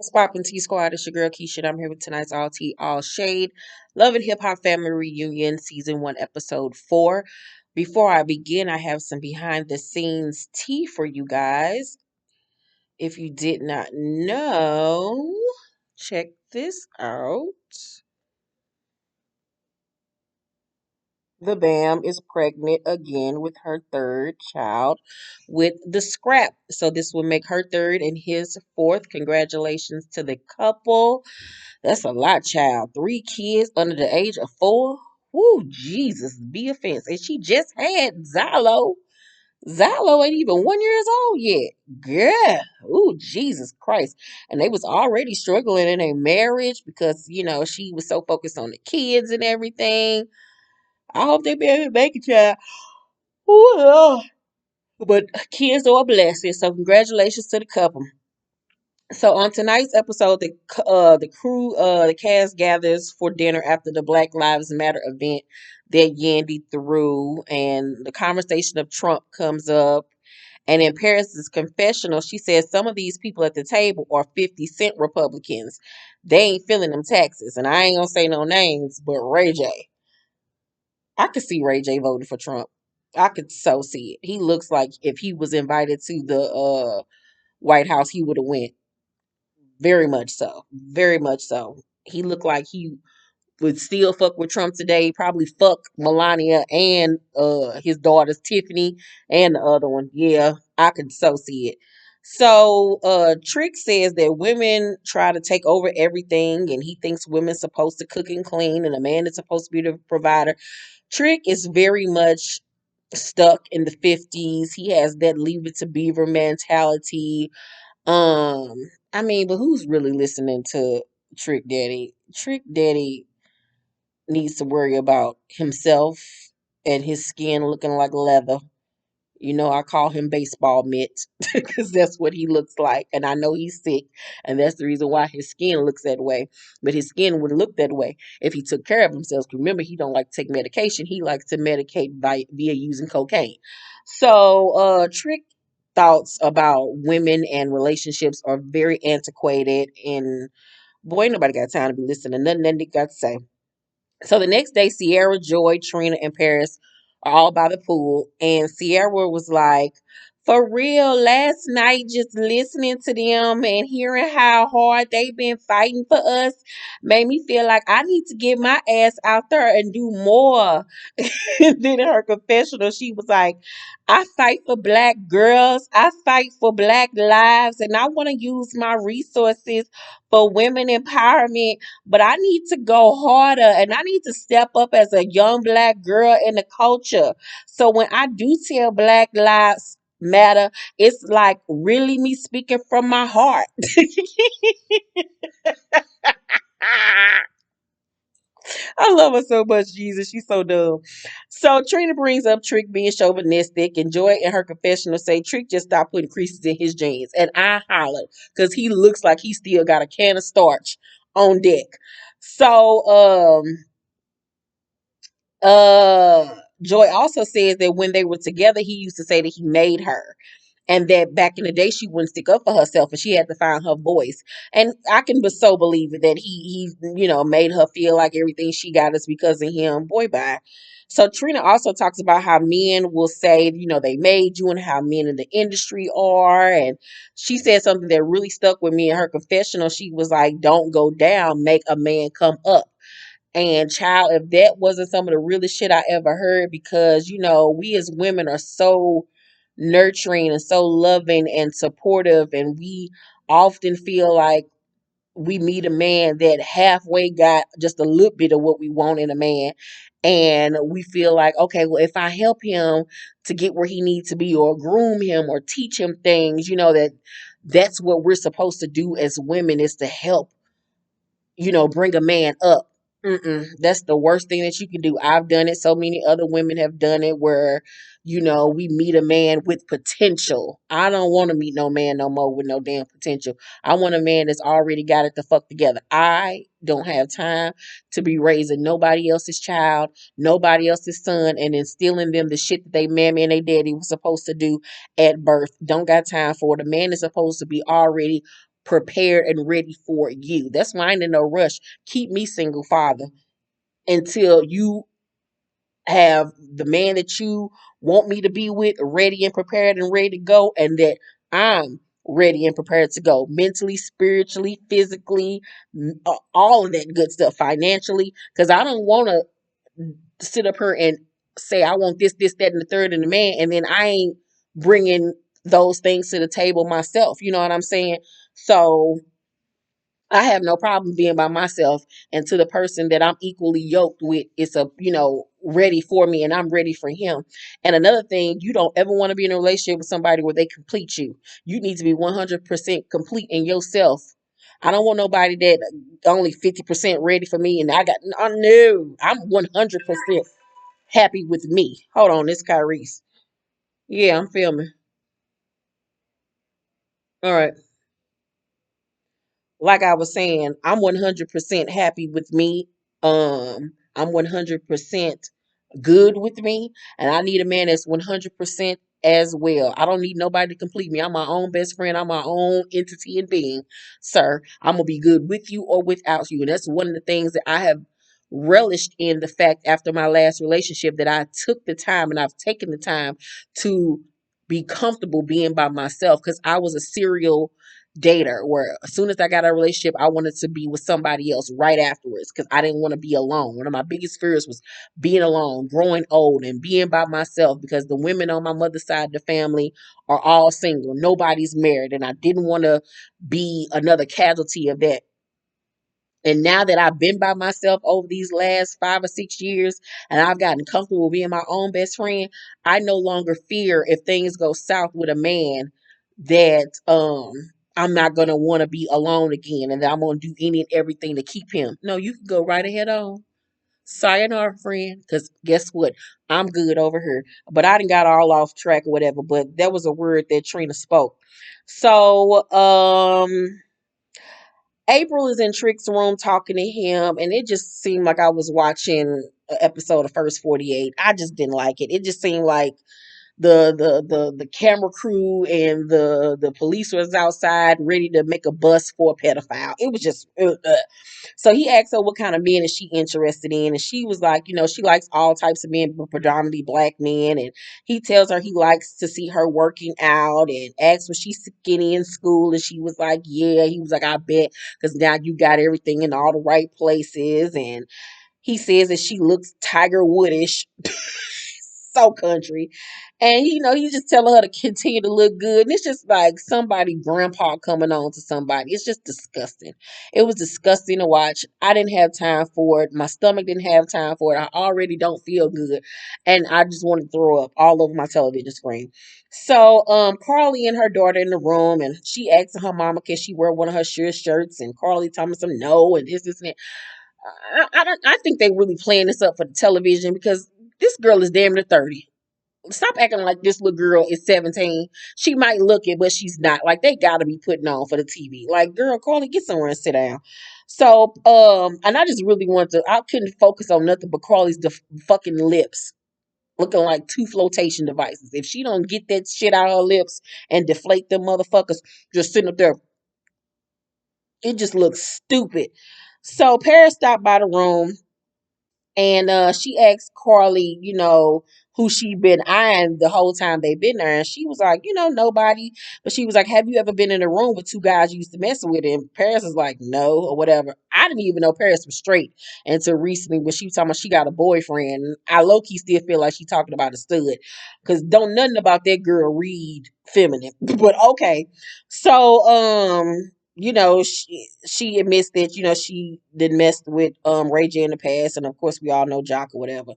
What's poppin' T Squad? It's your girl Keisha. And I'm here with tonight's All Tea, All Shade. Love and Hip Hop Family Reunion, Season 1, Episode 4. Before I begin, I have some behind the scenes tea for you guys. If you did not know, check this out. The Bam is pregnant again with her third child with the scrap. So this will make her third and his fourth. Congratulations to the couple. That's a lot, child. Three kids under the age of 4. Woo, Jesus, be offense. And she just had Zalo. Zalo ain't even 1 years old yet. Girl. Ooh, Jesus Christ. And they was already struggling in a marriage because, she was so focused on the kids and everything. I hope they be able to make it, child. Ooh, Lord. But kids are a blessing. So congratulations to the couple. So on tonight's episode, the cast gathers for dinner after the Black Lives Matter event that Yandy threw, and the conversation of Trump comes up. And in Paris's confessional, she says some of these people at the table are 50 Cent Republicans. They ain't feeling them taxes, and I ain't gonna say no names, but Ray J. I could see Ray J voting for Trump. I could so see it. He looks like if he was invited to the White House, he would have went. Very much so. Very much so. He looked like he would still fuck with Trump today. Probably fuck Melania and his daughters Tiffany and the other one. Yeah, I could so see it. So Trick says that women try to take over everything and he thinks women's supposed to cook and clean and a man is supposed to be the provider. Trick is very much stuck in the 50s. He has that leave it to beaver mentality. um, but who's really listening to Trick Daddy? Trick Daddy needs to worry about himself and his skin looking like leather. I call him baseball mitt because that's what he looks like. And I know he's sick, and that's the reason why his skin looks that way. But his skin would look that way if he took care of himself. Remember, he don't like to take medication. He likes to medicate via using cocaine. So, Trick thoughts about women and relationships are very antiquated, and boy, ain't nobody got time to be listening to nothing that they got to say. So the next day, Sierra, Joy, Trina, and Paris are all by the pool. And Sierra was like, for real, last night, just listening to them and hearing how hard they've been fighting for us made me feel like I need to get my ass out there and do more. And then in her confessional, she was like, I fight for black girls, I fight for black lives, and I want to use my resources for women empowerment, but I need to go harder and I need to step up as a young black girl in the culture. So when I do tell Black Lives Matter, it's like really me speaking from my heart. I love her so much, Jesus. She's so dumb. So Trina brings up Trick being chauvinistic, and Joy in her confessional say Trick just stopped putting creases in his jeans. And I holler because he looks like he still got a can of starch on deck. So Joy also says that when they were together, he used to say that he made her. And that back in the day, she wouldn't stick up for herself, and she had to find her voice. And I can but so believe it that he made her feel like everything she got is because of him. Boy, bye. So Trina also talks about how men will say, they made you, and how men in the industry are. And she said something that really stuck with me in her confessional. She was like, "Don't go down, make a man come up." And child, if that wasn't some of the realest shit I ever heard, because we as women are so nurturing and so loving and supportive, and we often feel like we meet a man that halfway got just a little bit of what we want in a man, and we feel like, okay, well, if I help him to get where he needs to be, or groom him, or teach him things, that's what we're supposed to do as women, is to help bring a man up. That's the worst thing that you can do. I've done it. So many other women have done it where, we meet a man with potential. I don't want to meet no man no more with no damn potential. I want a man that's already got it the fuck together. I don't have time to be raising nobody else's child, nobody else's son, and instilling them the shit that they mammy and they daddy was supposed to do at birth. Don't got time for it. A man is supposed to be already prepared and ready for you. That's why I ain't in no rush. Keep me single, father, until you have the man that you want me to be with ready and prepared and ready to go, and that I'm ready and prepared to go mentally, spiritually, physically, all of that good stuff, financially. Because I don't want to sit up here and say I want this, this, that, and the third, and the man, and then I ain't bringing those things to the table myself. You know what I'm saying? So I have no problem being by myself, and to the person that I'm equally yoked with, it's a, ready for me and I'm ready for him. And another thing, you don't ever want to be in a relationship with somebody where they complete you. You need to be 100% complete in yourself. I don't want nobody that only 50% ready for me and I got, no, I'm 100% happy with me. Hold on, this Kyrese. Yeah, I'm filming. All right. Like I was saying, I'm 100% happy with me. I'm 100% good with me, and I need a man that's 100% as well. I don't need nobody to complete me. I'm my own best friend. I'm my own entity and being, sir. I'm gonna be good with you or without you, and that's one of the things that I have relished in the fact after my last relationship that I took the time and I've taken the time to be comfortable being by myself because I was a serial dater where as soon as I got a relationship, I wanted to be with somebody else right afterwards because I didn't want to be alone. One of my biggest fears was being alone, growing old, and being by myself because the women on my mother's side of the family are all single. Nobody's married, and I didn't want to be another casualty of that. And now that I've been by myself over these last 5 or 6 years and I've gotten comfortable being my own best friend, I no longer fear if things go south with a man that I'm not gonna want to be alone again and that I'm gonna do any and everything to keep him. No, you can go right ahead on. Sayonara, friend. Because guess what? I'm good over here. But I didn't got all off track or whatever. But that was a word that Trina spoke. So, April is in Trick's room talking to him, and it just seemed like I was watching an episode of First 48. I just didn't like it. It just seemed like the camera crew and the police was outside ready to make a bust for a pedophile. It was just so he asked her what kind of men is she interested in, and she was like, she likes all types of men, but predominantly black men. And he tells her he likes to see her working out, and asks was she skinny in school, and she was like, yeah. He was like, I bet, because now you got everything in all the right places. And he says that she looks Tiger Woodish, so country. And he's just telling her to continue to look good. And it's just like somebody grandpa coming on to somebody. It's just disgusting. It was disgusting to watch. I didn't have time for it. My stomach didn't have time for it. I already don't feel good. And I just want to throw up all over my television screen. So Carly and her daughter in the room, and she asked her mama, can she wear one of her sheer shirts? And Carly told me some no, and this and that. I think they really playing this up for the television because this girl is damn near 30. Stop acting like this little girl is 17. She might look it, but she's not. Like they gotta be putting on for the TV. Like, girl, Carly, get somewhere and sit down. So, and I just really wanted to. I couldn't focus on nothing but Carly's fucking lips, looking like two flotation devices. If she don't get that shit out of her lips and deflate them motherfuckers, just sitting up there, it just looks stupid. So Paris stopped by the room and she asked Carly, who she been eyeing the whole time they been there. And she was like, nobody. But she was like, have you ever been in a room with two guys you used to mess with? And Paris was like, no, or whatever. I didn't even know Paris was straight until recently when she was talking about she got a boyfriend. And I low-key still feel like she talking about a stud. Because don't nothing about that girl read feminine. But okay. So, she admits that, she did mess with Ray J in the past, and of course we all know Jock or whatever.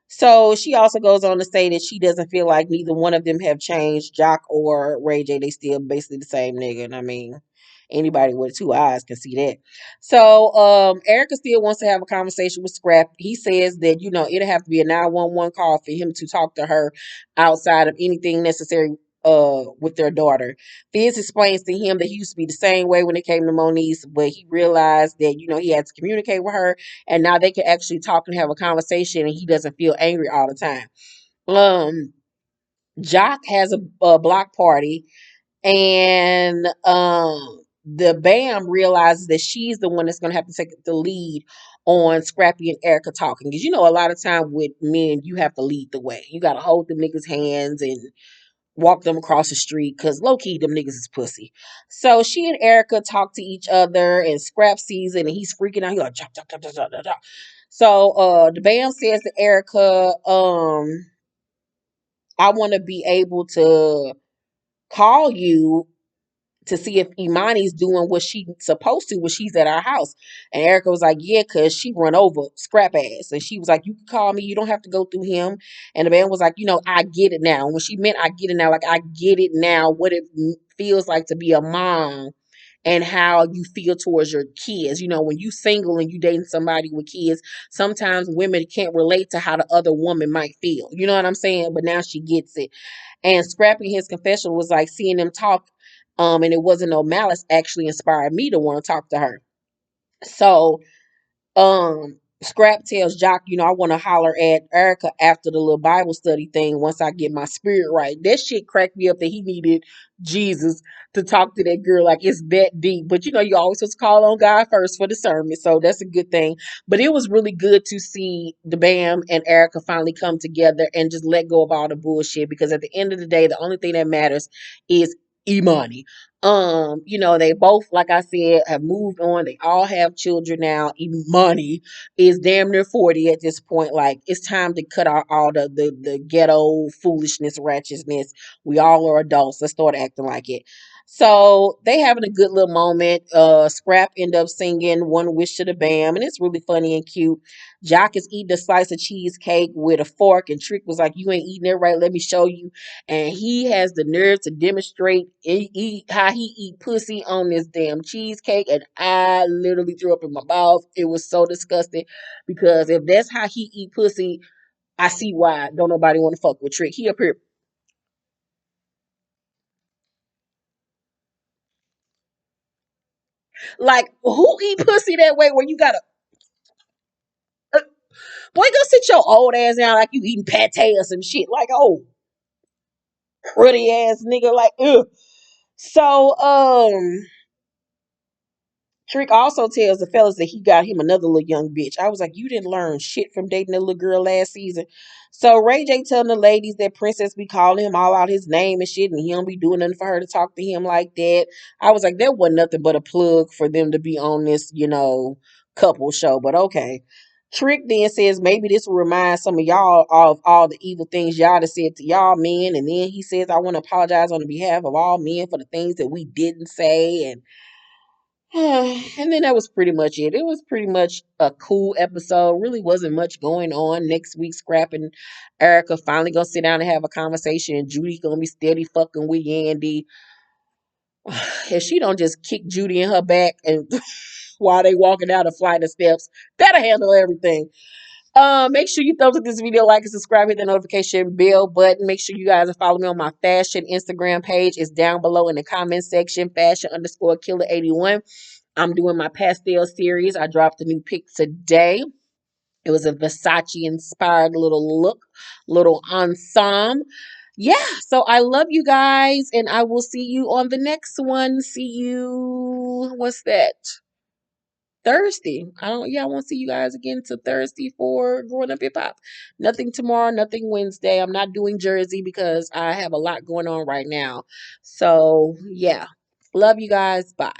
So she also goes on to say that she doesn't feel like neither one of them have changed, Jock or Ray J. They still basically the same nigga. And I mean, anybody with two eyes can see that. So Erica still wants to have a conversation with Scrap. He says that, it'll have to be a 911 call for him to talk to her outside of anything necessary with their daughter. Fizz explains to him that he used to be the same way when it came to Moniece, but he realized that, he had to communicate with her, and now they can actually talk and have a conversation, and he doesn't feel angry all the time. Jock has a block party, and the Bam realizes that she's the one that's gonna have to take the lead on Scrappy and Erica talking. Because you know, a lot of time with men, you have to lead the way. You gotta hold them niggas' hands and walk them across the street because low key them niggas is pussy. So she and Erica talk to each other and Scrap sees it and he's freaking out. He's like chop chop chop chop chop chop. Chop. So the Bam says to Erica, I want to be able to call you to see if Imani's doing what she's supposed to when she's at our house. And Erica was like, yeah, because she run over Scrap ass. And she was like, you can call me. You don't have to go through him. And the man was like, you know, I get it now. And when she meant I get it now, like I get it now, what it feels like to be a mom and how you feel towards your kids. You know, when you single and you dating somebody with kids, sometimes women can't relate to how the other woman might feel. You know what I'm saying? But now she gets it. And Scrappy, his confession was like seeing them talk, and it wasn't no malice, actually inspired me to want to talk to her. So Scrap tells Jock, you know, I want to holler at Erica after the little Bible study thing once I get my spirit right. That shit cracked me up that he needed Jesus to talk to that girl like it's that deep. But you know, you always have to call on God first for discernment. So that's a good thing. But it was really good to see the Bam and Erica finally come together and just let go of all the bullshit because at the end of the day, the only thing that matters is Imani. You know, they both, like I said, have moved on. They all have children now. Imani is damn near 40 at this point. Like, it's time to cut out all the ghetto foolishness, ratchetness. We all are adults. Let's start acting like it. So they having a good little moment. Scrap end up singing One Wish to the Bam, and it's really funny and cute. Jock is eating a slice of cheesecake with a fork, and Trick was like, you ain't eating it right. Let me show you. And he has the nerve to demonstrate how he eat pussy on this damn cheesecake. And I literally threw up in my mouth. It was so disgusting because if that's how he eat pussy, I see why don't nobody want to fuck with Trick. He up here like who eat pussy that way where you gotta uh, boy go sit your old ass down like you eating pate or some shit. Like oh pretty ass nigga like ugh. So Trick also tells the fellas that he got him another little young bitch. I was like, you didn't learn shit from dating that little girl last season. So Ray J telling the ladies that Princess be calling him all out his name and shit, and he don't be doing nothing for her to talk to him like that. I was like, that wasn't nothing but a plug for them to be on this, you know, couple show. But okay. Trick then says maybe this will remind some of y'all of all the evil things y'all have said to y'all men. And then he says, I want to apologize on the behalf of all men for the things that we didn't say. And and then that was pretty much it. It was pretty much a cool episode. Really wasn't much going on. Next week, Scrap and Erica finally gonna sit down and have a conversation. And Judy gonna be steady fucking with Yandy. If she don't just kick Judy in her back and while they walking down a flight of steps, that'll handle everything. Make sure you thumbs up this video, like and subscribe, hit the notification bell button. Make sure you guys follow me on my fashion Instagram page. It's down below in the comment section, fashion underscore killer 81. I'm doing my pastel series. I dropped a new pic today. It was a Versace inspired little look, little ensemble. Yeah, so I love you guys, and I will see you on the next one. See you. What's that? Thursday. I won't see you guys again till Thursday for Growing Up Hip Hop. Nothing tomorrow, nothing Wednesday. I'm not doing Jersey because I have a lot going on right now. So yeah. Love you guys. Bye.